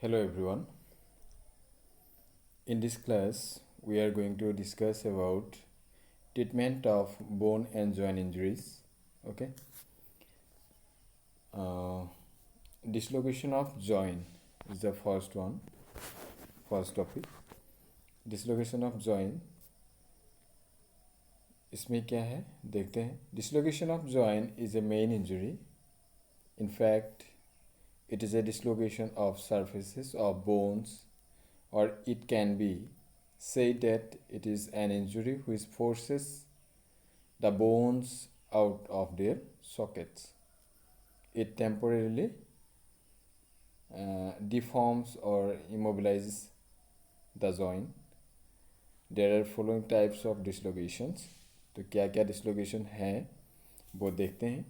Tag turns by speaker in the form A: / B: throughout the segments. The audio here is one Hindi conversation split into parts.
A: Hello everyone. In this class, we are going to discuss about treatment of bone and joint injuries. Okay. Uh, Dislocation of joint is the first topic. Dislocation of joint. इसमें क्या है देखते हैं. Dislocation of joint is a main injury. In fact, it is a dislocation of surfaces of bones, or it can be said that it is an injury which forces the bones out of their sockets. It temporarily deforms or immobilizes the joint. There are following types of dislocations. तो क्या क्या डिसलोकेशन है वो देखते हैं.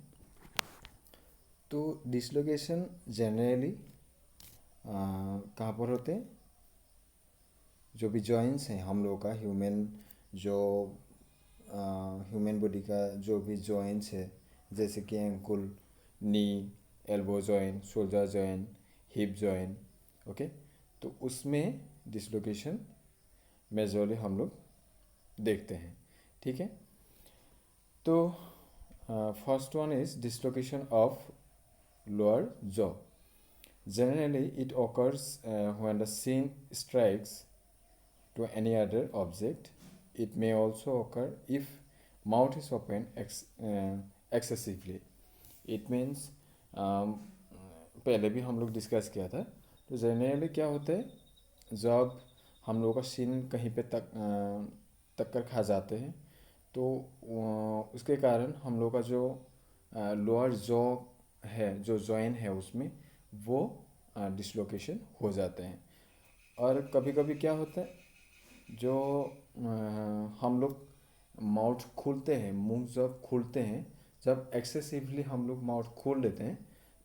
A: तो डिसलोकेशन जनरली कहाँ पर होते हैं. जो भी जॉइंट्स हैं हम लोगों का ह्यूमन बॉडी का जो भी जॉइंट्स है, जैसे कि ankle, knee, elbow joint, shoulder joint, hip joint. Okay. तो उसमें डिसलोकेशन मेजरली हम लोग देखते हैं. ठीक है. तो first one is dislocation of lower jaw. Generally, it occurs when the shin strikes to any other object. It may also occur if mouth is open excessively. It means पहले भी हम लोग डिस्कस किया था. तो जनरली क्या होता है, जब हम लोग का सीन कहीं पे टक्कर खा जाते हैं तो उसके कारण हम लोग का जो लोअर जॉ है, जो जॉइंट है, उसमें वो डिसलोकेशन हो जाते हैं. और कभी कभी क्या होता है, जो हम लोग माउथ खोलते हैं, मुंह जब खोलते हैं, जब एक्सेसिवली हम लोग माउथ खोल लेते हैं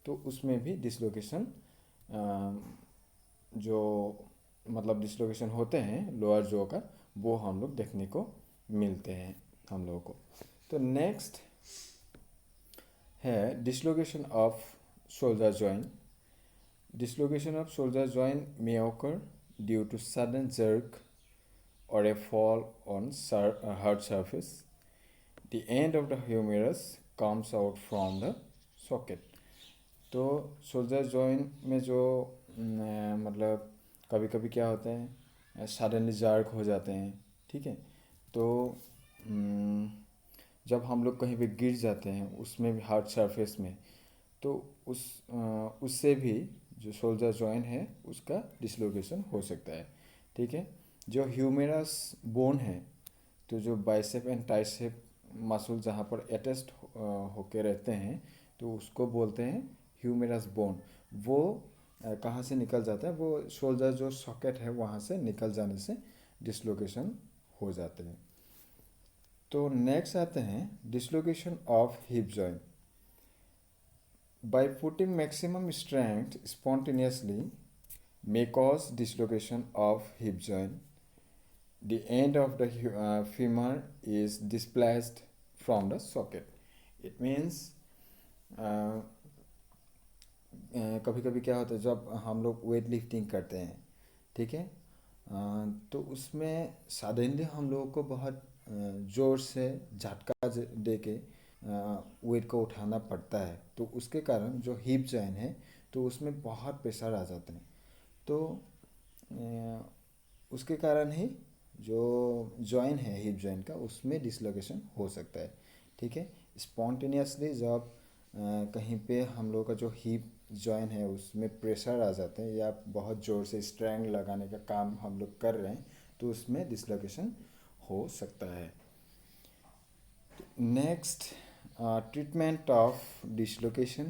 A: तो उसमें भी डिसलोकेशन जो मतलब डिसलोकेशन होते हैं लोअर जॉ का, वो हम लोग देखने को मिलते हैं हम लोगों को. तो नेक्स्ट है dislocation off shoulder joint. Dislocation of shoulder joint may occur due to sudden jerk or a fall on hard surface. The end of the humerus comes out from the socket. तो शोल्डर जॉइंट में जो मतलब कभी कभी क्या होता है, सडनली जर्क हो जाते हैं. ठीक है. तो जब हम लोग कहीं पे गिर जाते हैं, उसमें भी हार्ड सरफेस में, तो उससे भी जो शोल्डर जॉइंट है उसका डिसलोकेशन हो सकता है. ठीक है. जो ह्यूमेरस बोन है, तो जो बाइसेप एंड ट्राइसेप मसल जहाँ पर अटैच्ड होके रहते हैं, तो उसको बोलते हैं ह्यूमेरस बोन. वो कहाँ से निकल जाता है, वो शोल्डर जो सॉकेट है वहाँ से निकल जाने से डिसलोकेशन हो जाते हैं. तो नेक्स्ट आते हैं dislocation of hip joint. By putting maximum strength spontaneously may cause dislocation of hip joint. The end of the femur is displaced from the socket. It means कभी कभी क्या होता है, जब हम लोग वेट लिफ्टिंग करते हैं, ठीक है, तो उसमें सडनली हम लोगों को बहुत ज़ोर से झटका दे के वेट को उठाना पड़ता है. तो उसके कारण जो हिप जॉइंट है, तो उसमें बहुत प्रेशर आ जाता है. तो उसके कारण ही जो जॉइंट है हिप जॉइंट का, उसमें डिसलोकेशन हो सकता है. ठीक है. स्पॉन्टेनियसली जब कहीं पे हम लोग का जो हिप जॉइंट है उसमें प्रेशर आ जाते हैं, या बहुत ज़ोर से स्ट्रेंग लगाने का काम हम लोग कर रहे हैं, तो उसमें डिसलोकेशन हो सकता है. Next, treatment of dislocation.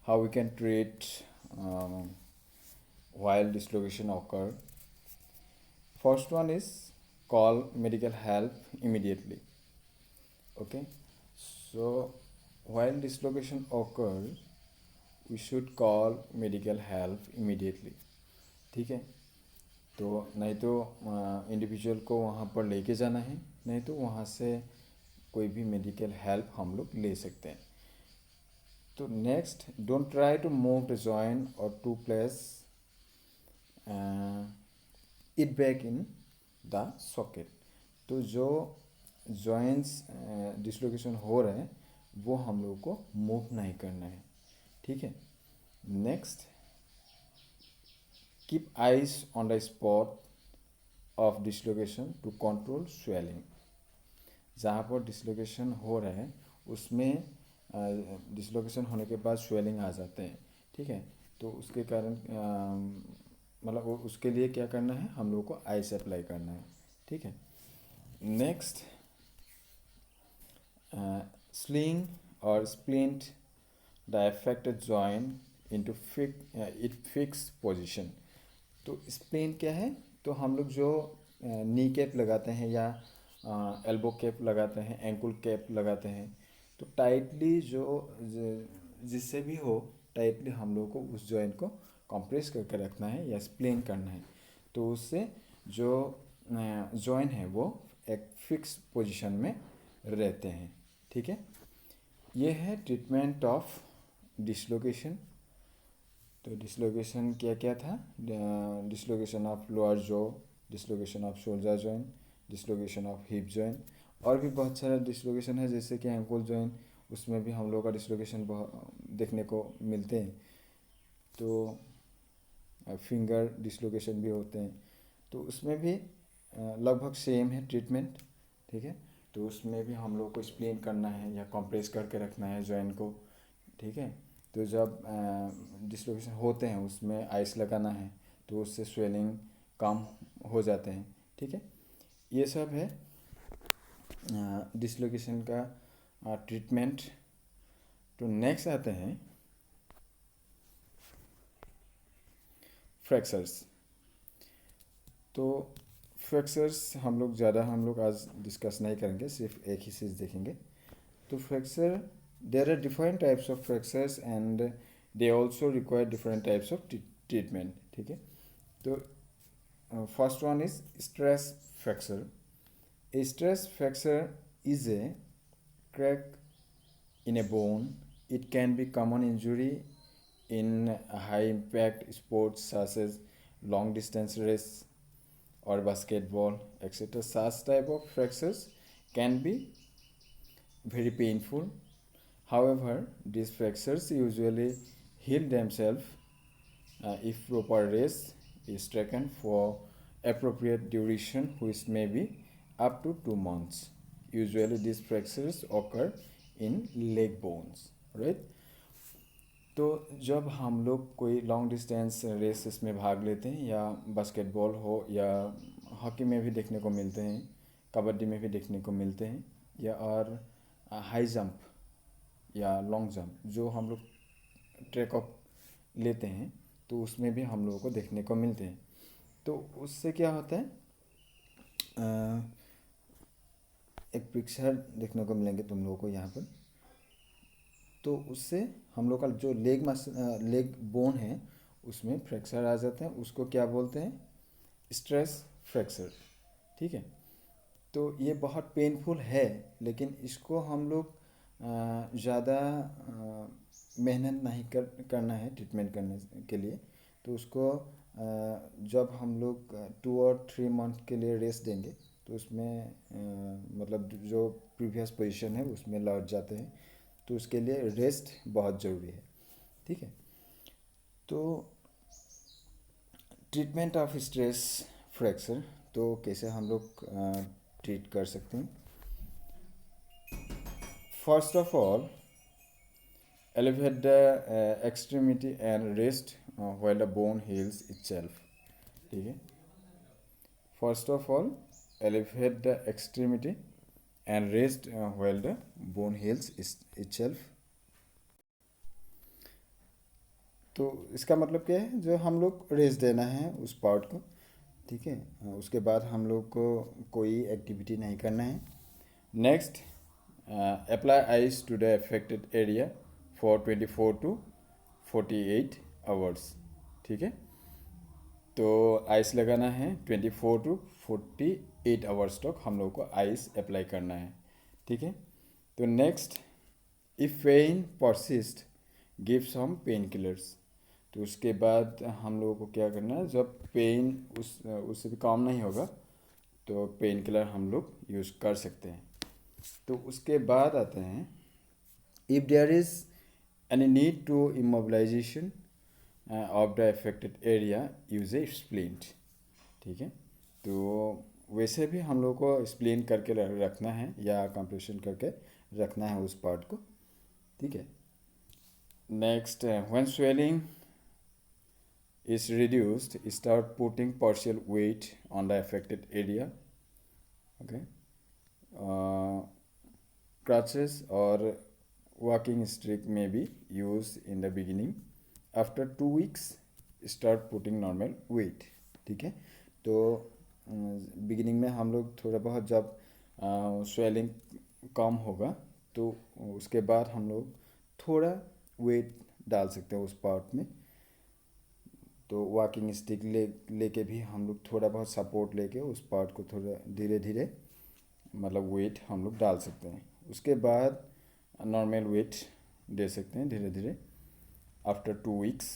A: How we can treat while dislocation occur. First one is call medical help immediately. Okay. So while dislocation occurs, we should call medical help immediately. ठीक है. तो नहीं तो इंडिविजुअल को वहाँ पर लेके जाना है, नहीं तो वहाँ से कोई भी मेडिकल हेल्प हम लोग ले सकते हैं. तो next, don't try to move the joint और to place it back in the socket. तो जो जॉइंट्स डिसलोकेशन हो रहे हैं वो हम लोग को मूव नहीं करना है, ठीक है। Next, keep eyes on the spot of dislocation to control swelling. जहाँ पर डिसलोकेशन हो रहा है उसमें डिसलोकेशन होने के बाद स्वेलिंग आ जाते हैं, ठीक है। तो उसके कारण मतलब उसके लिए क्या करना है, हम लोग को आइस अप्लाई करना है, ठीक है। नेक्स्ट, स्लिंग और splint the affected joint into it fix position. तो स्प्लिंट क्या है, तो हम लोग जो नी कैप लगाते हैं या एल्बो कैप लगाते हैं, एंकल कैप लगाते हैं, तो टाइटली जिससे भी हो टाइटली हम लोग को उस जॉइंट को कंप्रेस करके रखना है या स्प्लिन करना है। तो उससे जो जॉइंट है वो एक फिक्स पोजीशन में रहते हैं, ठीक है। ये है ट्रीटमेंट ऑफ डिसलोकेशन। तो डिसलोकेशन क्या क्या था, dislocation of lower jaw, dislocation off shoulder joint, dislocation of hip joint, और भी बहुत सारा डिसलोकेशन है जैसे कि एंकल जॉइंट, उसमें भी हम लोग का डिसलोकेशन देखने को मिलते हैं। तो फिंगर डिसलोकेशन भी होते हैं, तो उसमें भी लगभग सेम है ट्रीटमेंट, ठीक है। तो उसमें भी हम लोग को स्प्लिन करना है या कंप्रेस करके रखना है जॉइंट को, ठीक है। तो जब डिसलोकेशन होते हैं उसमें आइस लगाना है तो उससे स्वेलिंग कम हो जाते हैं, ठीक है। ये सब है डिसलोकेशन का ट्रीटमेंट। तो नेक्स्ट आते हैं फ्रैक्चर्स। तो फ्रैक्चर्स हम लोग आज डिस्कस नहीं करेंगे, सिर्फ एक ही चीज़ देखेंगे। तो fracture, there are different types of fractures and they also require different types of treatment, ठीक है। तो first one is stress fracture. A stress fracture is a crack in a bone. It can be common injury in high impact sports such as long distance race or basketball, etc. Such type of fractures can be very painful. However, these fractures usually heal themselves if proper rest is taken for appropriate duration, which may be up to 2 months. Usually, these fractures occur in leg bones, right? तो जब हम लोग कोई लॉन्ग डिस्टेंस रेसेस में भाग लेते हैं, या बास्केटबॉल हो या हॉकी में भी देखने को मिलते हैं, कबड्डी में भी देखने को मिलते हैं, या और हाई जंप या लॉन्ग जंप जो हम लोग ट्रैक ऑफ लेते हैं, तो उसमें भी हम लोगों को देखने को मिलते हैं। तो उससे क्या होता है, एक पिक्चर देखने को मिलेंगे तुम लोगों को यहाँ पर। तो उससे हम लोग का जो लेग बोन है उसमें फ्रैक्चर आ जाते हैं, उसको क्या बोलते हैं, स्ट्रेस फ्रैक्चर, ठीक है। तो ये बहुत पेनफुल है, लेकिन इसको हम लोग ज़्यादा मेहनत नहीं करना है ट्रीटमेंट करने के लिए। तो उसको जब हम लोग 2 और 3 मंथ के लिए रेस्ट देंगे तो उसमें मतलब जो प्रीवियस पोजीशन है उसमें लौट जाते हैं। तो उसके लिए रेस्ट बहुत ज़रूरी है, ठीक है। तो ट्रीटमेंट ऑफ स्ट्रेस फ्रैक्चर, तो कैसे हम लोग ट्रीट कर सकते हैं। First of all, elevate the extremity and rest while the bone heals itself, ठीक है। First of all, elevate the extremity and rest while the bone heals itself। तो इसका मतलब क्या है, जो हम लोग रेस्ट देना है उस पार्ट को, ठीक है। उसके बाद हम लोग को कोई एक्टिविटी नहीं करना है। Next, apply ice to the affected area for 24 to 48 hours, ठीक है। तो आइस लगाना है 24 to 48 आवर्स तक हम लोग को आइस अप्लाई करना है, ठीक है। तो next, if pain persist give some pain killers. तो उसके बाद हम लोगों को क्या करना है, जब पेन उससे भी काम नहीं होगा तो पेन किलर हम लोग यूज़ कर सकते हैं। तो उसके बाद आते हैं, if there is any need to immobilization of the affected area use a splint. ठीक है, तो वैसे भी हम लोग को स्प्लिन करके रखना है या कंप्रेशन करके रखना है उस पार्ट को। ठीक है, next, when swelling is reduced, start putting partial weight on the affected area. Okay, crutches or walking stick may be used in the beginning. After 2 weeks start putting normal weight. ठीक है, तो बिगिनिंग में हम लोग थोड़ा बहुत जब स्वेलिंग कम होगा तो उसके बाद हम लोग थोड़ा वेट डाल सकते हैं उस पार्ट में। तो वॉकिंग स्टिक लेके भी हम लोग थोड़ा बहुत सपोर्ट लेके उस पार्ट को थोड़ा धीरे धीरे मतलब वेट हम लोग डाल सकते हैं। उसके बाद नॉर्मल वेट दे सकते हैं धीरे धीरे आफ्टर 2 weeks।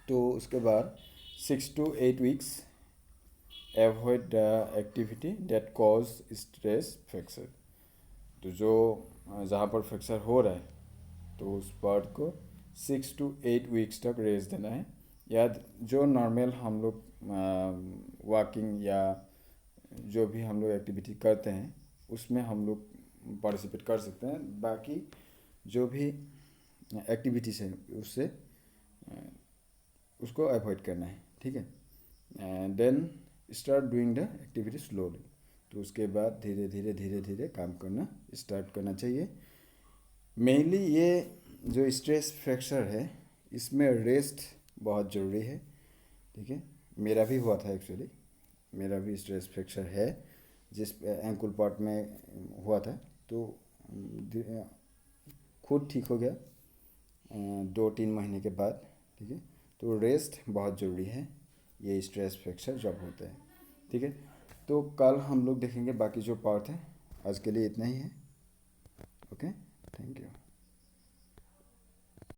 A: तो उसके बाद 6 to 8 weeks avoid the activity that cause stress fracture. तो जो जहाँ पर फ्रैक्चर हो रहा है तो उस पार्ट को 6 to 8 weeks तक रेस्ट देना है। या जो नॉर्मल हम लोग वॉकिंग या जो भी हम लोग एक्टिविटी करते हैं उसमें हम लोग पार्टिसिपेट कर सकते हैं। बाकी जो भी एक्टिविटीज़ है उससे उसको अवॉइड करना है। ठीक है, and then start doing the activity slowly. तो उसके बाद धीरे धीरे काम करना स्टार्ट करना चाहिए। मेनली ये जो स्ट्रेस फ्रैक्चर है इसमें रेस्ट बहुत ज़रूरी है। ठीक है, मेरा भी हुआ था एक्चुअली, मेरा भी स्ट्रेस फ्रैक्चर है जिस एंकल पार्ट में हुआ था। तो खुद ठीक हो गया 2-3 महीने के बाद। ठीक है, तो रेस्ट बहुत ज़रूरी है ये स्ट्रेस फ्रैक्चर जब होता है। ठीक है, तो कल हम लोग देखेंगे बाकी जो पार्ट है। आज के लिए इतना ही है। Okay, thank you.